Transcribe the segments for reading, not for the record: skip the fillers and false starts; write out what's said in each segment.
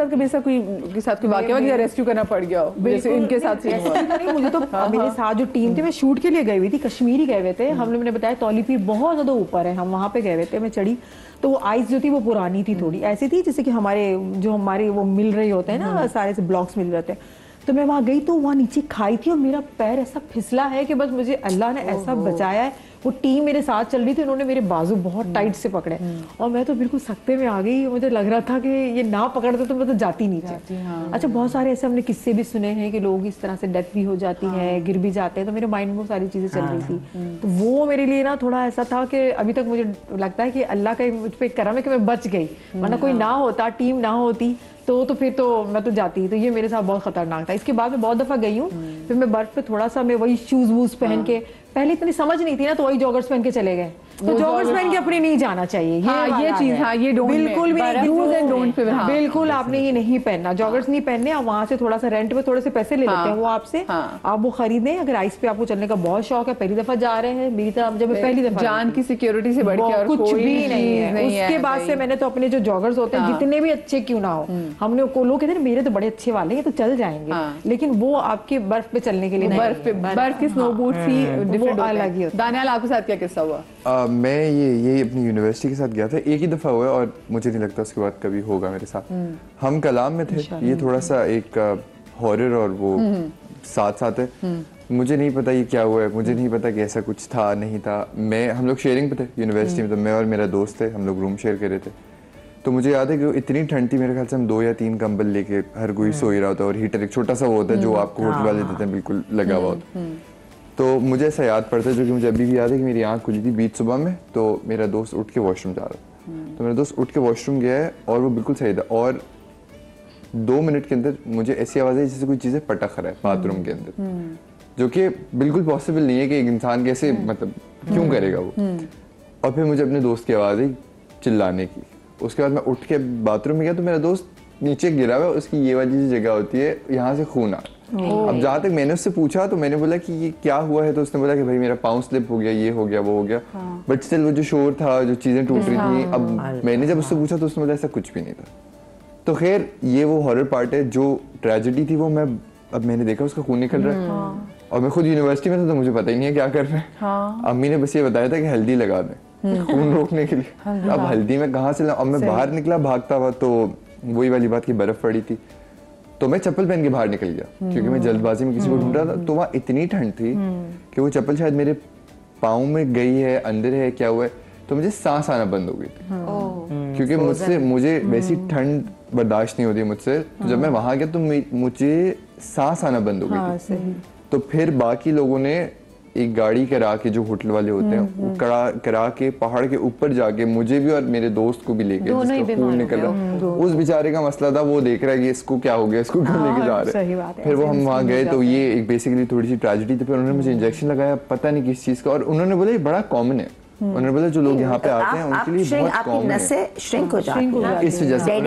ساتھ کبھی ایسا کوئی کے ساتھ کوئی واقعہ ہوا کہ ریسکیو کرنا پڑ گیا ہو جیسے ان کے ساتھ سین ہوا؟ مجھے تو میرے ساتھ جو ٹیم تھی میں شوٹ کے لیے گئی ہوئی تھی, کشمیری گئے ہوئے تھے ہم لوگوں نے بتایا تولی پیر بہت زیادہ اوپر ہے, ہم وہاں پہ گئے ہوئے تھے, میں چڑھی تو وہ آئس جو تھی وہ پرانی تھی تھوڑی, ایسی تھی جیسے کہ ہمارے وہ مل رہے ہوتے ہیں نا سارے سے بلاکس مل رہے ہوتے ہیں. تو میں وہاں گئی تو وہاں نیچے کھائی تھی اور میرا پیر ایسا پھسلا ہے کہ بس مجھے اللہ نے ایسا بچایا ہے. وہ ٹیم میرے ساتھ چل رہی تھی, انہوں نے میرے بازو بہت ٹائٹ سے پکڑے اور میں تو بالکل سکتے میں آ گئی, مجھے لگ رہا تھا کہ یہ نہ پکڑتے تو میں تو جاتی نیچے. اچھا بہت سارے ایسے ہم نے قصے بھی سنے ہیں کہ لوگ اس طرح سے ڈیتھ بھی ہو جاتی ہے, گر بھی جاتے ہیں, تو میرے مائنڈ میں وہ ساری چیزیں چل رہی تھی. تو وہ میرے لیے نا تھوڑا ایسا تھا کہ ابھی تک مجھے لگتا ہے کہ اللہ کا مجھ پہ کرم ہے کہ میں بچ گئی, ورنہ کوئی نہ ہوتا, ٹیم نہ ہوتی تو پھر تو میں تو جاتی. تو یہ میرے ساتھ بہت خطرناک تھا. اس کے بعد میں بہت دفعہ گئی ہوں, پھر میں برف پہ تھوڑا سا میں وہی شوز ووز پہن کے, پہلے اتنی سمجھ نہیں تھی نا تو وہی جاگرز پہن کے چلے گئے. تو جاگرز پہن کے اپنے نہیں جانا چاہیے, یہ چیز یہ بالکل بھی بالکل آپ نے یہ نہیں پہننا, جاگرز نہیں پہننے. آپ وہاں سے تھوڑا سا رینٹ پہ تھوڑے سے پیسے لے لیتے ہیں وہ آپ سے, آپ وہ خریدیں. اگر آئس پہ آپ کو چلنے کا بہت شوق ہے, پہلی دفعہ جا رہے ہیں, میری طرف جب میں پہلی دفعہ, جان کی سیکیورٹی سے بڑھ کے اور کچھ بھی نہیں ہے. اس کے بعد سے میں نے تو اپنے جو جاگرز ہوتے ہیں جتنے بھی اچھے کیوں نہ ہو, ہم نے لوگ کہتے ہیں میرے تو بڑے اچھے والے ہیں تو چل جائیں گے, لیکن وہ آپ کے برف پہ چلنے کے لیے برف کی سنو بوٹس ہی ڈفرنٹ الگ ہی. دانیال آپ کے ساتھ کیا قصہ ہوا؟ میں یہ اپنی یونیورسٹی کے ساتھ گیا تھا, ایک ہی دفعہ ہوا اور مجھے نہیں لگتا اس کے بعد کبھی ہوگا میرے ساتھ. ہم کلام میں تھے, یہ تھوڑا سا ایک ہارر اور وہ ساتھ ساتھ ہے. مجھے نہیں پتا یہ کیا ہوا ہے, مجھے نہیں پتا کہ ایسا کچھ تھا نہیں تھا. ہم لوگ شیئرنگ پہ تھے یونیورسٹی میں, تو میں اور میرا دوست تھے, ہم لوگ روم شیئر کر رہے تھے. تو مجھے یاد ہے کہ اتنی ٹھنڈ تھی, میرے خیال سے ہم 2 یا 3 کمبل لے کے ہر کوئی سو ہی رہا ہوتا, اور ہیٹر ایک چھوٹا سا وہ ہوتا ہے جو آپ کو ہوٹل والے دیتے ہیں بالکل لگا ہوا ہوتا. تو مجھے ایسا یاد پڑتا ہے, جو کہ مجھے ابھی بھی یاد ہے, کہ میری آنکھ کھلی تھی بیچ صبح میں, تو میرا دوست اٹھ کے واش روم جا رہا تھا. تو میرا دوست اٹھ کے واش روم گیا ہے اور وہ بالکل صحیح تھا, اور 2 منٹ کے اندر مجھے ایسی آواز آئی جیسے کوئی چیزیں پٹک رہا ہے باتھ روم کے اندر, جو کہ بالکل پاسبل نہیں ہے کہ ایک انسان کیسے, مطلب کیوں کرے گا وہ. اور پھر مجھے اپنے دوست کی آواز آئی چلانے کی. اس کے بعد میں اٹھ کے باتھ روم میں گیا تو میرا دوست نیچے گرا ہوا ہے, اس کی یہ والی جگہ ہوتی ہے یہاں سے خون آ رہا. اب جہاں تک میں نے اس سے پوچھا تو میں نے بولا کہ یہ کیا ہوا ہے, تو اس نے بولا کہ بھائی میرا پاؤں سلپ ہو گیا, یہ ہو گیا, وہ ہو گیا. بٹ اسٹل وہ جو شور تھا, جو چیزیں ٹوٹ رہی تھیں, اب میں نے جب اس سے پوچھا تو اس نے بولا ایسا کچھ بھی نہیں تھا. تو خیر یہ وہ ہارر پارٹ ہے. جو ٹریجڈی تھی وہ اب میں نے دیکھا اس کا خون نکل رہا ہے, اور میں خود یونیورسٹی میں تھا تو مجھے پتہ ہی نہیں ہے کیا کر رہے ہیں. امی نے بس یہ بتایا تھا کہ ہلدی لگا دیں خون روکنے کے لیے. اب ہلدی میں کہاں سے اب میں باہر نکلا بھاگتا ہوا, تو وہی والی بات کی برف پڑی تھی, تو میں چپل پہن کے باہر نکل گیا کیونکہ میں جلد بازی میں کسی کو ڈھونڈ رہا تھا. تو وہاں اتنی ٹھنڈ تھی کہ وہ چپل شاید میرے پاؤں میں گئی ہے, اندر ہے, کیا ہوا ہے, تو مجھے سانس آنا بند ہو گئی تھی, کیونکہ مجھے ویسی ٹھنڈ برداشت نہیں ہوتی مجھ سے. تو جب میں وہاں گیا تو مجھے سانس آنا بند ہو گئی تھی. تو پھر باقی لوگوں نے ایک گاڑی کرا کے, جو ہوٹل والے ہوتے ہیں, وہ کرا کے پہاڑ کے اوپر جا کے مجھے بھی اور میرے دوست کو بھی لے کے, جس کا خون نکل رہا, اس بیچارے کا مسئلہ تھا, وہ دیکھ رہا ہے کہ اس کو کیا ہو گیا, اس کو کیوں لے کے جا رہے ہیں. پھر وہ ہم وہاں گئے تو یہ ایک بیسیکلی تھوڑی سی ٹریجڈی تھی. پھر انہوں نے مجھے انجیکشن لگایا, پتہ نہیں کس چیز کا, اور انہوں نے بولا یہ بڑا کامن ہے. انہوں نے بولا جو لوگ یہاں پہ آتے ہیں ان کے لیے بہت کامن ہے, اس وجہ سے.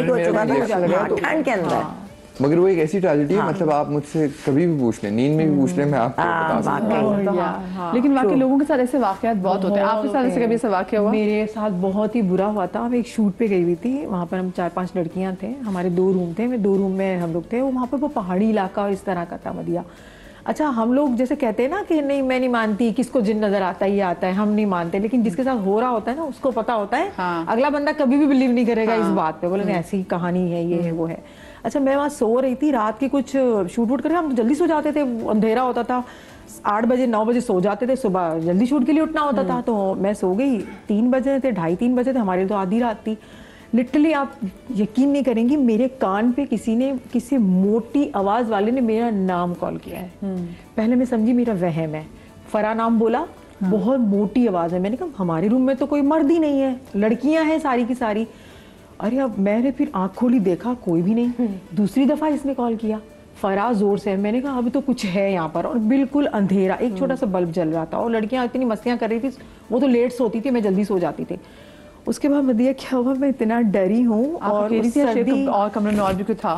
مگر وہ ایک ایسی ٹریجڈی ہے, مطلب آپ مجھ سے کبھی بھی پوچھ لیں, نیند میں بھی پوچھ لیں, میں آپ کو بتا سکتا ہوں. لیکن واقعی لوگوں کے ساتھ ایسے واقعات بہت ہوتے ہیں. آپ کے ساتھ ایسے کبھی ایسا واقعہ ہوا؟ میرے ساتھ بہت ہی برا ہوا تھا. ہم ایک شوٹ پہ گئی ہوئی تھی, وہاں پر ہم 4-5 لڑکیاں تھے, ہمارے 2 روم تھے, 2 روم میں ہم لوگ تھے. وہاں پہ وہ پہاڑی علاقہ اور اس طرح کا تھا مدیہ. اچھا ہم لوگ جیسے کہتے ہیں نا کہ نہیں میں نہیں مانتی, کس کو جن نظر آتا ہے یہ آتا ہے, ہم نہیں مانتے, لیکن جس کے ساتھ ہو رہا ہوتا ہے نا اس کو پتا ہوتا ہے. اگلا بندہ کبھی بھی بلیو نہیں کرے گا اس بات پہ, بولے نہیں ایسی کہانی ہے, یہ ہے, وہ ہے. اچھا میں وہاں سو رہی تھی رات کے, کچھ شوٹ ووٹ کر کے, ہم جلدی سو جاتے تھے, اندھیرا ہوتا تھا, 8 بجے 9 بجے سو جاتے تھے, صبح جلدی شوٹ کے لیے اٹھنا ہوتا تھا. تو میں سو گئی, 3 بجے تھے, 2:30-3 بجے تھے, ہمارے تو آدھی رات تھی. لٹرلی آپ یقین نہیں کریں گی, میرے کان پہ کسی موٹی آواز والے نے میرا نام کال کیا ہے. پہلے میں سمجھی میرا وہم ہے, فرا نام بولا, بہت موٹی آواز ہے. میں نے کہا ہمارے روم میں تو کوئی مرد ہی نہیں ہے, لڑکیاں ہیں ساری کی ساری. ارے اب میں نے پھر آنکھ کھولی, دیکھا کوئی بھی نہیں. دوسری دفعہ اس نے کال کیا, فرا زور سے. میں نے کہا ابھی تو کچھ ہے یہاں پر, اور بالکل اندھیرا, ایک چھوٹا سا بلب جل رہا تھا, اور لڑکیاں اتنی مستیاں کر رہی تھی. وہ تو لیٹ سوتی تھی, میں جلدی سو جاتی تھی. اس کے بعد مدیہ کیا ہوا, میں اتنا ڈری ہوں, اور کمرے میں اور بھی کچھ تھا,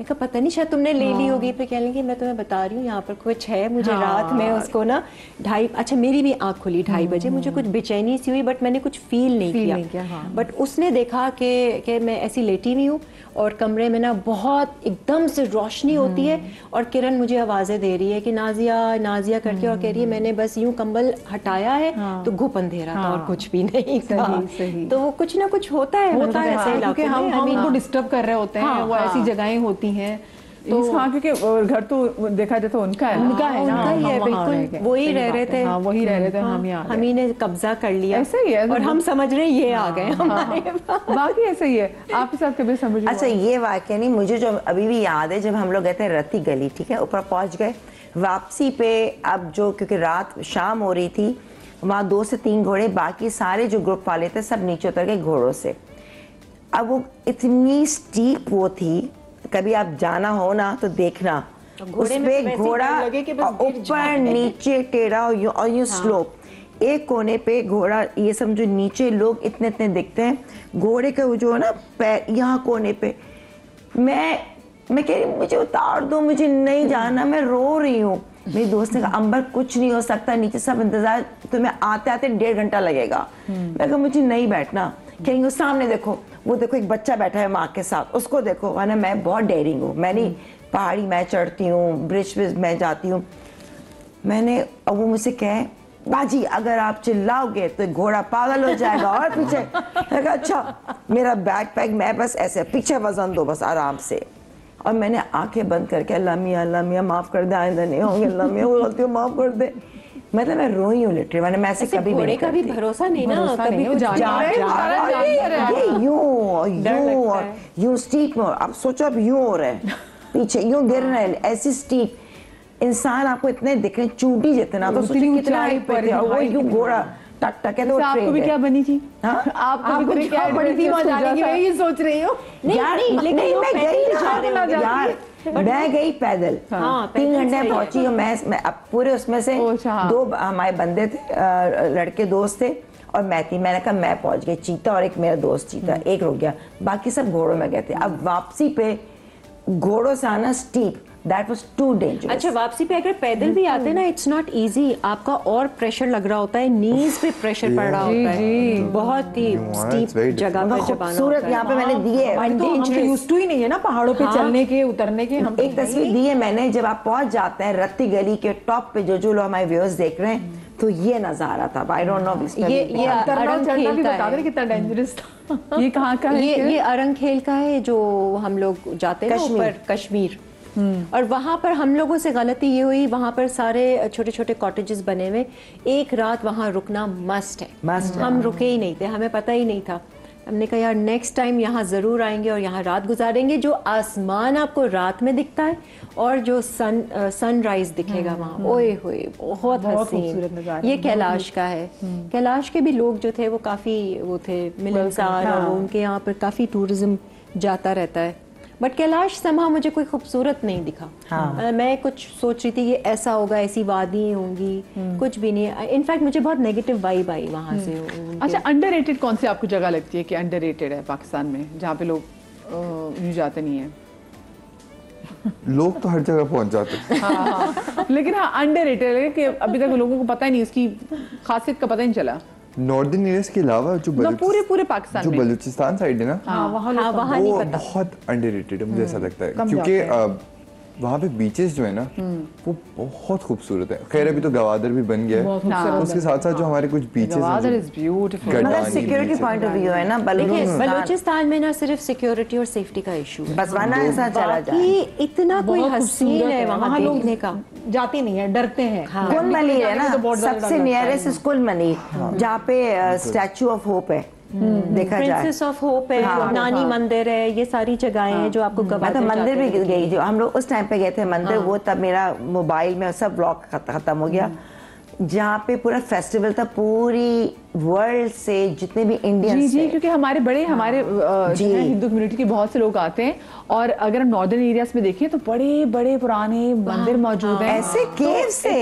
میں کہا پتہ نہیں شاید تم نے لے لی ہوگی. پھر کہنے لگی میں تمہیں بتا رہی ہوں یہاں پر کچھ ہے. مجھے رات میں اس کو نا اچھا میری بھی آنکھ کھلی 2:30 بجے, مجھے کچھ بے چینی سی ہوئی بٹ میں نے کچھ فیل نہیں کیا. بٹ اس نے دیکھا کہ میں ایسی لیٹی ہوئی ہوں اور کمرے میں نا بہت ایک دم سے روشنی ہوتی ہے اور کرن مجھے آوازیں دے رہی ہے کہ نازیہ نازیہ کر کے, اور کہہ رہی ہے میں نے بس یوں کمبل ہٹایا ہے تو گھپ اندھیرا تھا اور کچھ بھی نہیں تھا. تو وہ کچھ نہ کچھ ہوتا ہے ایسے علاقوں میں, ہم ان کو ڈسٹرب کر رہے ہوتے ہیں, وہ ایسی جگہیں ہوتی ہیں. تو ہاں کیونکہ گھر تو دیکھا جائے تو ان کا ہے بالکل, وہی رہ رہے تھے, وہی رہ رہے تھے, ہم ہی نے قبضہ کر لیا. ایسا ہی ہے اور ہم سمجھ رہے یہ آ گئے ہمارے پاس. باقی ایسا ہی ہے. آپ کے ساتھ کبھی سمجھ. اچھا یہ واقعہ نہیں, مجھے جو ابھی بھی یاد ہے جب ہم لوگ گئے تھے رتی گلی, ٹھیک ہے, اوپر پہنچ گئے, واپسی پہ اب جو کیونکہ رات شام ہو رہی تھی وہاں 2 سے 3 گھوڑے, باقی سارے جو گروپ والے تھے سب نیچے اتر گئے گھوڑوں سے. اب وہ اتنی اسٹیپ وہ تھی, کبھی آپ جانا ہو نا تو دیکھنا, اس پہ گھوڑا اوپر نیچے ٹیڑھا اور یوں سلوپ, ایک کونے پہ گھوڑا, یہ سمجھو نیچے لوگ اتنے اتنے دکھتے ہیں, گھوڑے کا وہ جو ہے نا پیر یہاں کونے پہ. میں کہہ رہی مجھے اتار دو, مجھے نہیں جانا, میں رو رہی ہوں. میری دوست نے کہا امبر کچھ نہیں ہو سکتا, نیچے سب انتظار, تمہیں آتے آتے 1.5 گھنٹہ لگے گا. میں کہا مجھے نہیں بیٹھنا. کہیں گے سامنے دیکھو, وہ دیکھو ایک بچہ بیٹھا ہے ماں کے ساتھ, اس کو دیکھو. ورنہ میں بہت ڈیرنگ ہوں, میں نہیں پہاڑی میں چڑھتی ہوں, برج پہ میں جاتی ہوں. میں نے, اور وہ مجھ سے کہے باجی اگر آپ چلاؤ گے تو گھوڑا پاگل ہو جائے گا, اور پیچھے. میں کہا اچھا, میرا بیک پیک میں بس ایسے پیچھے وزن دو بس آرام سے. اور میں نے آنکھیں بند کر کے اللہ میاں معاف کر دے, آئندہ نہیں ہوں گے, اللہ میاں وہ غلطیوں معاف کر دے. مطلب میں روئی ہوں لٹری, میں ایسے کبھی بھی کا بھی بھروسہ نہیں نا, کبھی یوں اسٹیپ میں, اب سوچو اب یوں ہو رہا ہے, پیچھے یوں گر رہا ہے, ایسی اسٹیپ. انسان آپ کو اتنے دکھ رہے چونٹی جتنا, تو سوچو کتنا ہائٹ پہ تھے, اور وہ یوں گھوڑا ٹک ٹک ہے. تو آپ کو بھی کیا بنی تھی, آپ کو بھی کیا بنی تھی وہاں جانے کی, میں یہ سوچ رہی ہوں. نہیں میں گئی یار, میں گئی پیدل 3 گھنٹے پہنچی, اور میں پورے اس میں سے 2 ہمارے بندے تھے, لڑکے دوست تھے, اور میں تھی. میں نے کہا میں پہنچ گئی, چیتا اور ایک میرا دوست چیتا, ایک رک گیا, باقی سب گھوڑوں میں گئے تھے. اب واپسی پہ گھوڑوں سے آنا step, that was too dangerous. اچھا واپسی پہ اگر پیدل بھی آتے نا, اٹس ناٹ ایزی, آپ کا اور پریشر لگ رہا ہوتا ہے, نیز پہ پریشر پڑ رہا ہوتا ہے, بہت ہی اسٹیپ جگہ پہ جب آنا خوبصورت یہاں پہ میں نے دی ہے. ہم تو یوز ٹو ہی نہیں ہے نا پہاڑوں پہ چلنے کے اترنے کے. ہم ایک تصویر دی ہے میں نے, جب آپ پہنچ جاتے ہیں رتی گلی کے ٹاپ پہ, جو لوگ ہمارے ویورز دیکھ رہے ہیں, تو یہ نظارہ تھا. I don't know, یہ ارنگ چڑھنا بھی بتا دیں کتنا ڈینجرس تھا. یہ کہاں کا ہے, یہ ارنگ کھیل کا ہے جو ہم لوگ جاتے ہیں اوپر کشمیر. اور وہاں پر ہم لوگوں سے غلطی یہ ہوئی, وہاں پر سارے چھوٹے چھوٹے کاٹیجز بنے ہوئے, ایک رات وہاں رکنا مسٹ ہے. ہم رکے ہی نہیں تھے, ہمیں پتہ ہی نہیں تھا. ہم نے کہا یار نیکسٹ ٹائم یہاں ضرور آئیں گے اور یہاں رات گزاریں گے. جو آسمان آپ کو رات میں دکھتا ہے اور جو سن رائز دکھے گا وہاں, اوئے ہوئے بہت حسین. یہ کیلاش کا ہے. کیلاش کے بھی لوگ جو تھے وہ کافی وہ تھے ملنسار, اور ان کے یہاں پر کافی ٹورزم جاتا رہتا ہے. بٹ کیلاش سمہا مجھے کوئی خوبصورت نہیں دکھا. میں کچھ سوچ رہی تھی کہ ایسا ہوگا, ایسی وادیاں ہوں گی, کچھ بھی نہیں. انفیکٹ مجھے بہت نیگیٹو وائب آئی وہاں سے. اچھا انڈر ریٹڈ کون سی آپ کو جگہ لگتی ہے کہ انڈر ریٹڈ ہے پاکستان میں, جہاں پہ لوگ یوں جاتے نہیں ہیں؟ لوگ تو ہر جگہ پہنچ جاتے ہیں, لیکن ہاں انڈر ریٹڈ ہے کہ ابھی تک لوگوں کو پتہ ہی نہیں, اس کی خاصیت کا پتہ نہیں چلا. ناردرن ایریاز کے علاوہ جو پورے پاکستان جو بلوچستان سائڈ ہے نا, وہ بہت انڈر ریٹڈ ہے مجھے ایسا لگتا ہے, کیونکہ وہاں پہ بیچز جو ہے نا وہ بہت خوبصورت ہے. خیر ابھی تو گوادر بھی بن گیا ہے, اس کے ساتھ ساتھ جو ہمارے کچھ بیچز مطلب سیکورٹی پوائنٹ آف ویو ہے نا, بلوچستان میں نہ صرف سیکورٹی اور سیفٹی کا ایشو ہے, بس ورنہ ایسا چلا جائے. اتنا کوئی حسین ہے وہاں دیکھنے کا, جاتے نہیں ہیں, ڈرتے ہیں. کل منیر ہے نا سب سے نیئرسٹ, کل منیر جہاں پہ اسٹیچو آف ہوپ ہے, دیکھا جائے پرنسس آف ہوپ ہے, نانی مندر ہے, یہ ساری جگہیں ہیں جو آپ کو گوادر. مندر بھی گئی, جو ہم لوگ اس ٹائم پہ گئے تھے مندر, وہ تب میرا موبائل میں سب بلاگ ختم ہو گیا, جہاں پہ پورا فیسٹیول تھا پوری ورلڈ سے جتنے بھی انڈینز. جی کیونکہ ہمارے ہندو کمیونٹی کے بہت سے لوگ آتے ہیں, اور اگر ہم ناردرن ایریاز میں دیکھیں تو بڑے بڑے پرانے مندر موجود ہیں, ایسے کیو سے